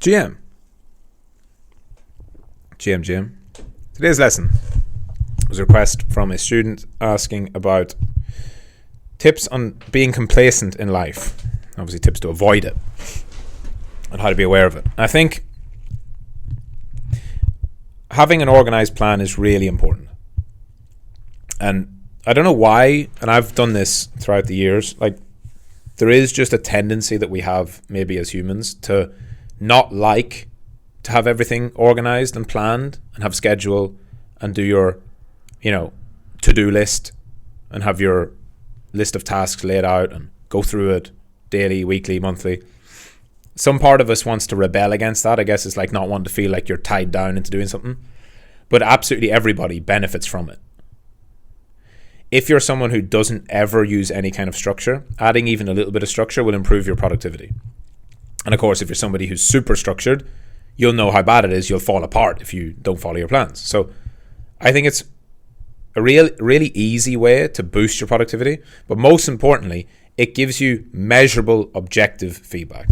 GM. Today's lesson was a request from a student asking about tips on being complacent in life. Obviously tips to avoid it and how to be aware of it. I think having an organized plan is really important. And I don't know why, and I've done this throughout the years, like there is just a tendency that we have maybe as humans to not like to have everything organized and planned and have schedule and do your, to-do list and have your list of tasks laid out and go through it daily, weekly, monthly. Some part of us wants to rebel against that. I guess it's like not wanting to feel like you're tied down into doing something. But absolutely everybody benefits from it. If you're someone who doesn't ever use any kind of structure, adding even a little bit of structure will improve your productivity. And of course, if you're somebody who's super structured, you'll know how bad it is. You'll fall apart if you don't follow your plans. So I think it's a really easy way to boost your productivity. But most importantly, it gives you measurable, objective feedback.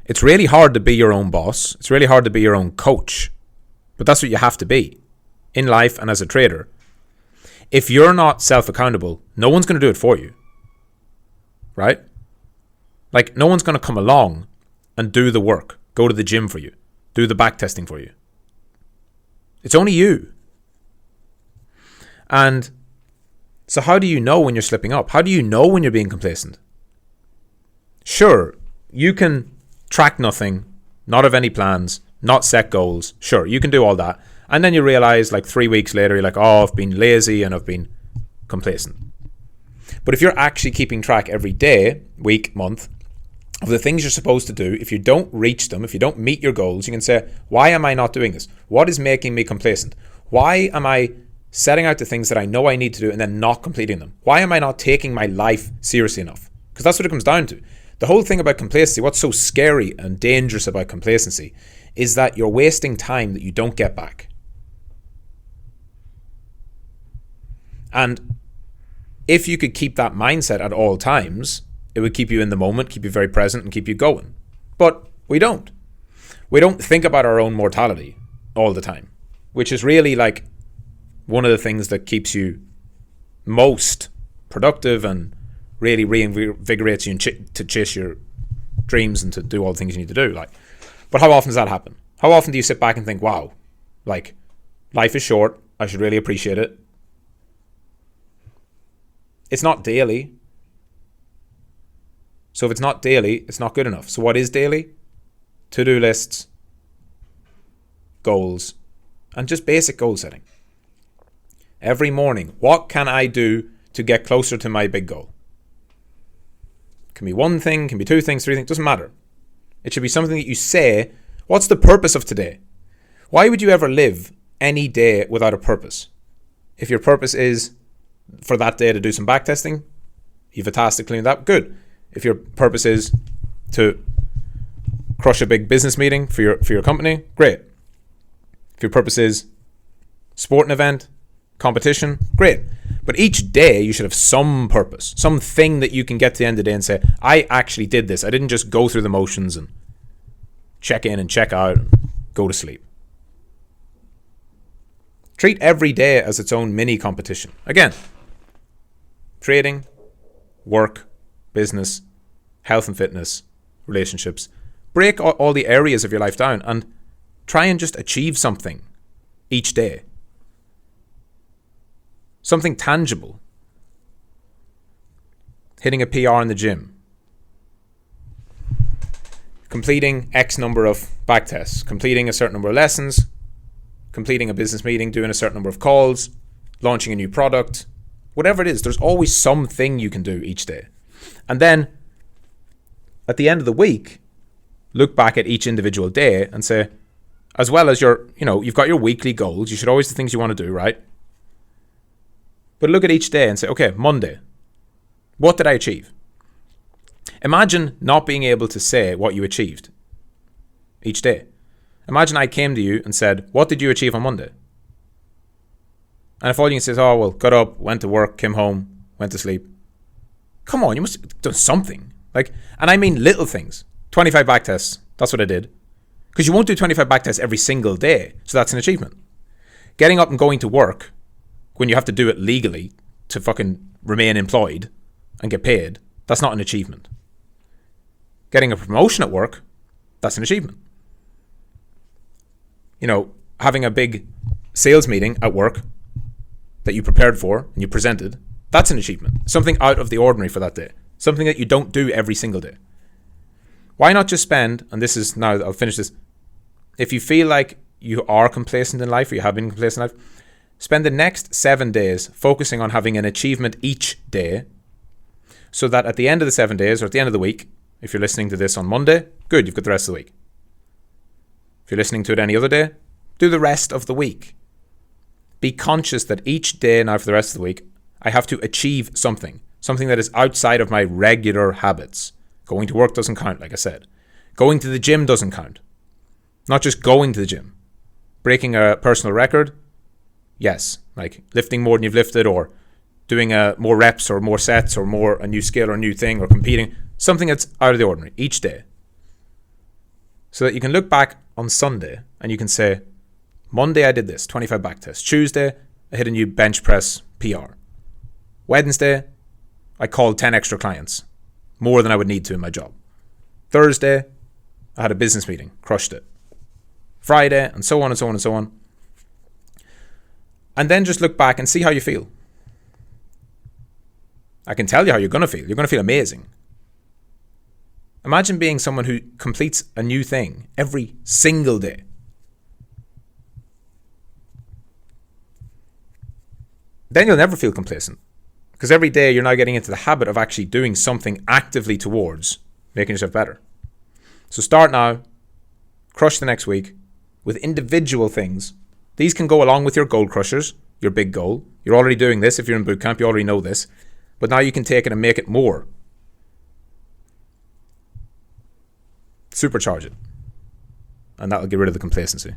It's really hard to be your own boss. It's really hard to be your own coach. But that's what you have to be in life and as a trader. If you're not self-accountable, no one's going to do it for you. Right? Like, no one's going to come along and do the work, go to the gym for you, do the back testing for you. It's only you. And so how do you know when you're slipping up? How do you know when you're being complacent? Sure, you can track nothing, not have any plans, not set goals. Sure, you can do all that. And then you realize like 3 weeks later, you're like, oh, I've been lazy and I've been complacent. But if you're actually keeping track every day, week, month, of the things you're supposed to do, if you don't reach them, if you don't meet your goals, you can say, why am I not doing this? What is making me complacent? Why am I setting out the things that I know I need to do and then not completing them? Why am I not taking my life seriously enough? Because that's what it comes down to. The whole thing about complacency, what's so scary and dangerous about complacency, is that you're wasting time that you don't get back. And if you could keep that mindset at all times, it would keep you in the moment, keep you very present, and keep you going. But we don't. We don't think about our own mortality all the time, which is really like one of the things that keeps you most productive and really reinvigorates you to chase your dreams and to do all the things you need to do. But how often does that happen? How often do you sit back and think, wow, like life is short, I should really appreciate it? It's not daily. So if it's not daily, it's not good enough. So what is daily? To-do lists, goals, and just basic goal setting. Every morning, what can I do to get closer to my big goal? Can be one thing, can be two things, three things, doesn't matter. It should be something that you say, what's the purpose of today? Why would you ever live any day without a purpose? If your purpose is for that day to do some back testing, you've a task to clean that, good. If your purpose is to crush a big business meeting for your company, great. If your purpose is sporting event, competition, great. But each day you should have some purpose, something that you can get to the end of the day and say, I actually did this. I didn't just go through the motions and check in and check out and go to sleep. Treat every day as its own mini competition. Again, trading, work, business, health and fitness, relationships. Break all the areas of your life down and try and just achieve something each day. Something tangible. Hitting a PR in the gym. Completing X number of back tests. Completing a certain number of lessons. Completing a business meeting. Doing a certain number of calls. Launching a new product. Whatever it is, there's always something you can do each day. And then at the end of the week, look back at each individual day and say, as well as you've got your weekly goals. You should always do things you want to do, right? But look at each day and say, okay, Monday, what did I achieve? Imagine not being able to say what you achieved each day. Imagine I came to you and said, what did you achieve on Monday? And if all you can say is, oh, well, got up, went to work, came home, went to sleep. Come on, you must have done something. And I mean little things. 25 back tests, That's what I did. Because you won't do 25 back tests every single day. So that's an achievement. Getting up and going to work when you have to do it legally to fucking remain employed and get paid, that's not an achievement. Getting a promotion at work, that's an achievement. You know, having a big sales meeting at work that you prepared for and you presented, that's an achievement. Something out of the ordinary for that day. Something that you don't do every single day. Why not just spend, and this is now, I'll finish this. If you feel like you are complacent in life or you have been complacent in life, spend the next 7 days focusing on having an achievement each day so that at the end of the 7 days or at the end of the week, if you're listening to this on Monday, good, you've got the rest of the week. If you're listening to it any other day, do the rest of the week. Be conscious that each day now for the rest of the week, I have to achieve something that is outside of my regular habits. Going to work doesn't count, like I said. Going to the gym doesn't count. Not just going to the gym. Breaking a personal record, yes. Like lifting more than you've lifted, or doing more reps or more sets or more a new skill or a new thing, or competing. Something that's out of the ordinary each day. So that you can look back on Sunday and you can say, Monday I did this, 25 back tests. Tuesday, I hit a new bench press PR. Wednesday, I called 10 extra clients. More than I would need to in my job. Thursday, I had a business meeting, crushed it. Friday, and so on and so on and so on. And then just look back and see how you feel. I can tell you how you're going to feel. You're going to feel amazing. Imagine being someone who completes a new thing every single day. Then you'll never feel complacent. Because every day you're now getting into the habit of actually doing something actively towards making yourself better. So start now, crush the next week with individual things. These can go along with your goal crushers, your big goal. You're already doing this. If you're in boot camp, you already know this. But now you can take it and make it more. Supercharge it. And that'll get rid of the complacency.